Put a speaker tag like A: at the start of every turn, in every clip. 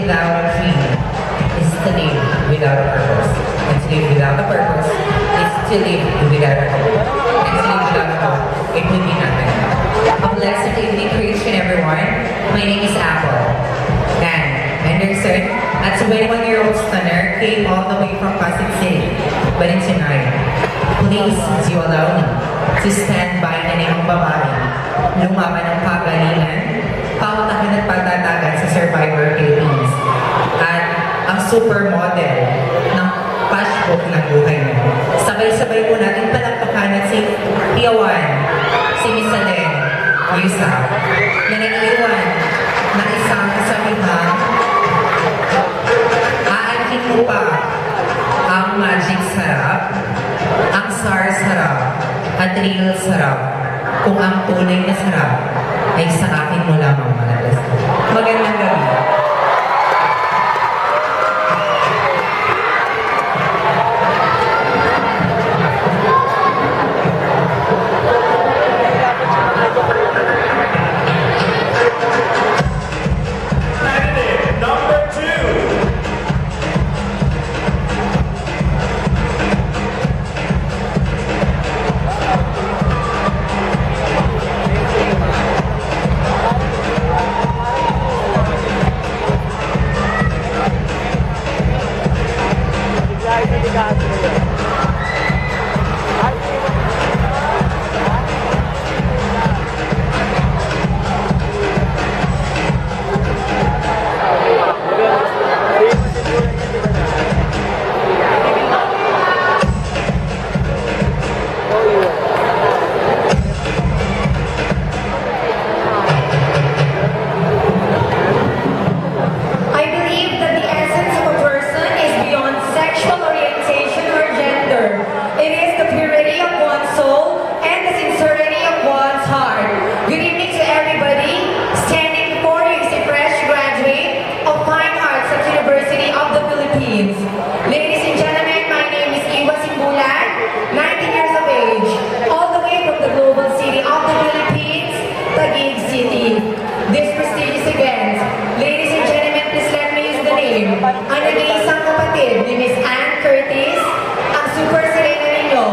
A: without a dream is to live without a purpose. And to live without a purpose is to live without a hope. And to live without a hope, it would be nothing. A blessed evening creation, everyone. My name is Apple. And Anderson, a 21-year-old stunner, came all the way from Pasig City. But in tonight, please, you allow me to stand by na niyang babae, lumaban ng pagalingan, pautakin at patatagan sa Survivor Philippines. At ang supermodel ng flashbook ng buhay mo. Sabay-sabay po natin palakpakan at si Piawan, si Miss Alen, Yusuf, na nag-iwan na isang kasamihang aanhin mo pa ang magic sarap, ang SAR sarap, at real sarap, kung ang tunay na sarap ay sa akin mo lamang malalas. Magandang gabi.
B: Ang nag-iisang kapatid ni Miss Ann Curtis, ang super serena ninyo,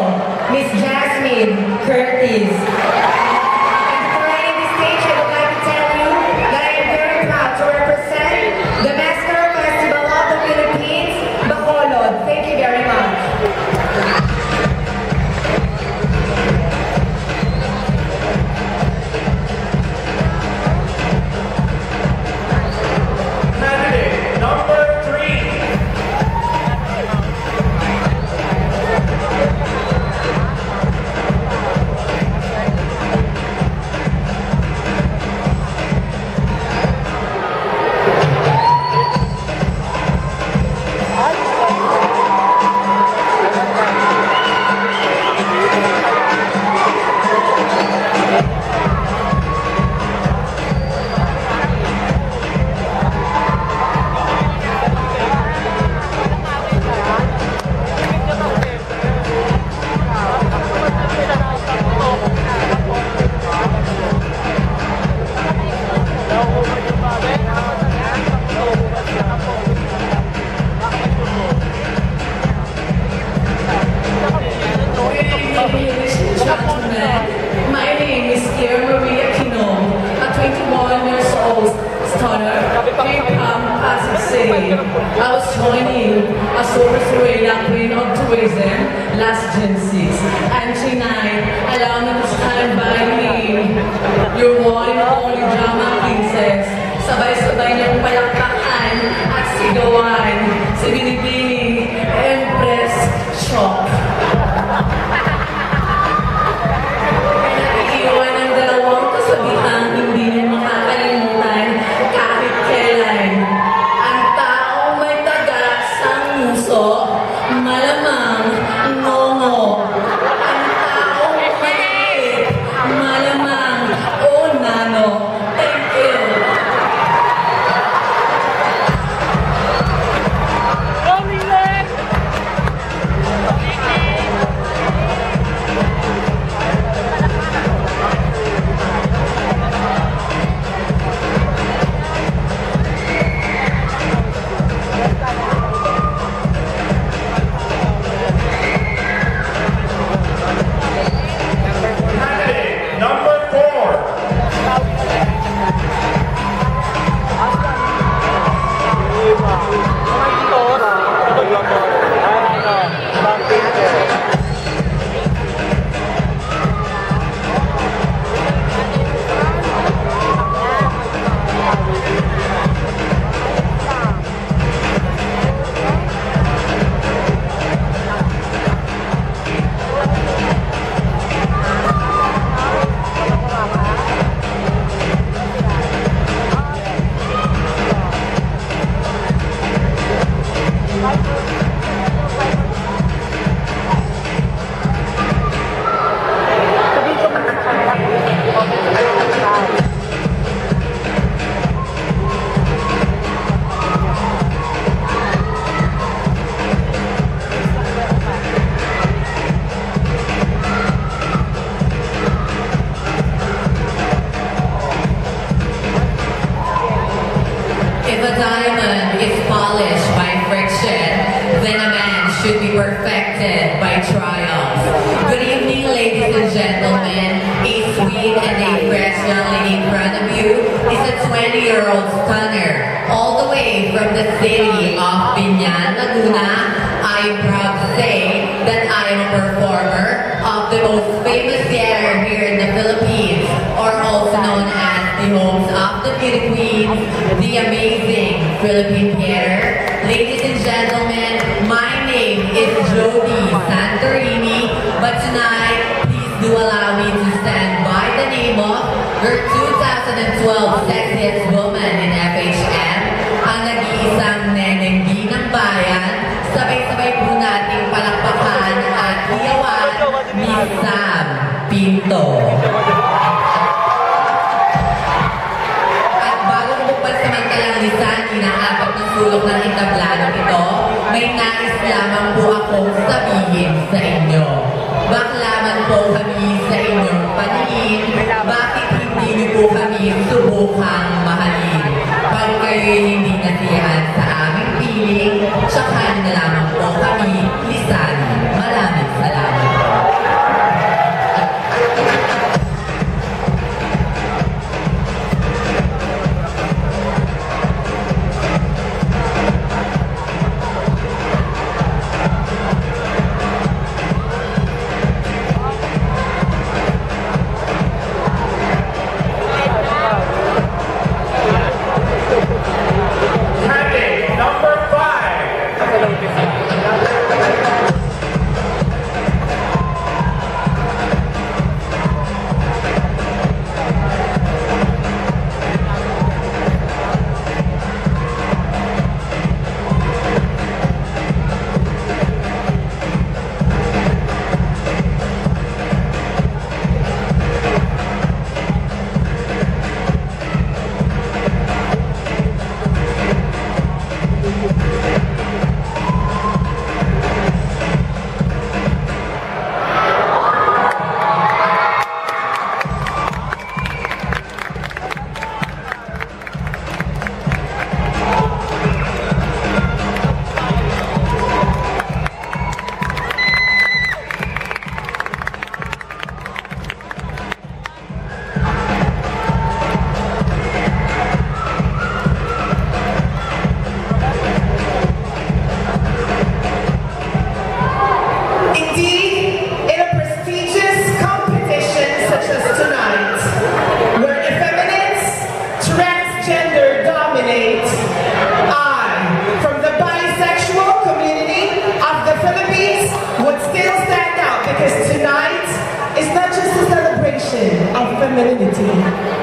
B: Miss Jasmine Curtis. And before I end this stage, I would like to tell you that I am very proud to represent the Mascara Festival of the Philippines, Bacolod. Thank you very much. I was joining a super Surreal Queen of Tourism last June 6. And tonight, allow me to stand by me, your one and only drama princess. Sabay-sabay niyang palakpakan at sigawan si Binibining Empress Shock. Naiiwan ang dalawang kasabihang hindi niya makakalimutan kahit kailan. Malamang nongo. Ang taong maliit, malamang nano. Thank you.
A: lady and a fresh young lady in front of you is a 20-year-old stunner. All the way from the city of Binyan, Laguna, I am proud to say that I am a performer of the most famous theater here in the Philippines, or also known as the homes of the beauty queens, the amazing Philippine Theater. Ladies and gentlemen, my name is Jody Santorini, but tonight, please do allow me to stand by the name of your 2012 Sexiest Woman in FHM, ang nag-iisang nenenggi ng bayan. Sabay-sabay po nating palakpakan at iyawan, Miss Sam Pinto. At bago ko pansamantalang lisanin ang apat ng sulok ng entablanong ito, may nais lamang po akong sabihin sa inyo. Baklaman po kami sa inyong paningin, bakit hindi niyo po kami subukang mahalin? Pag kayo'y hindi nasiyahan sa aming piling, tsaka na lamang po kami lisanin. Maraming salamat.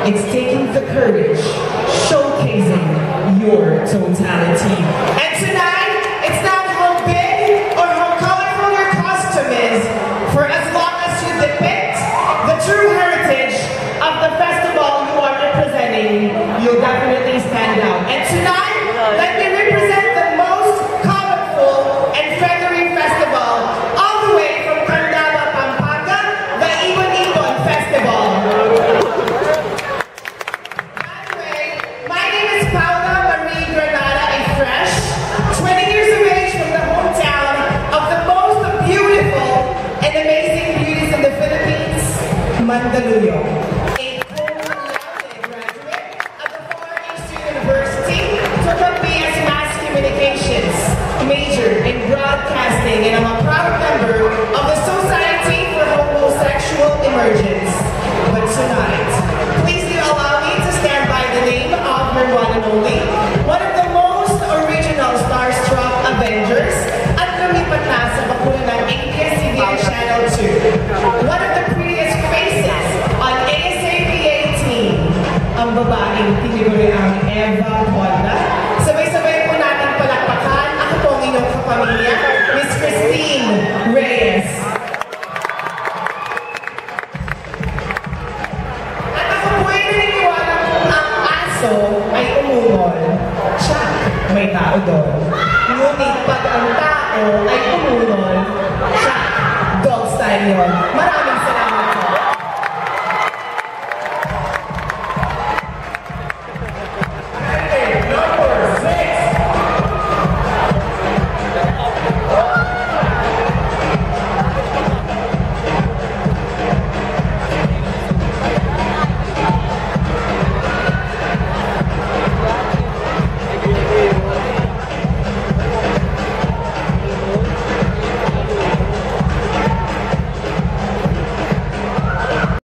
B: It's taking the courage, showcasing your totality. And tonight, it's not how big or how colorful your costume is, for as long as you depict the true heritage of the festival you are representing, you'll definitely stand out. And tonight, let me represent the most colorful and feathery festival, all the way from Candaba, Pampanga, the Ibon Ibon Festival. Mandaluyong, a cum laude graduate of the Far East University, took up BS Mass Communications, majored in broadcasting, and I'm a proud member of the Society for Homosexual Emergence. But tonight, please do allow me to stand by the name of her one and only, one of the most original starstruck Avengers, at lumipat na sa bakuna ng ABS-CBN Channel 2. One of the prettiest faces on ASAP-18, ang babaeng tiniguriang Eva Honda. Sabay-sabay po natin palakpakan ang pong inyong kapamilya, Miss Christine Reyes. At ako po ay naniniwala kung ang aso ay umungol, siya may tao doon. Ngunit pag ang tao ay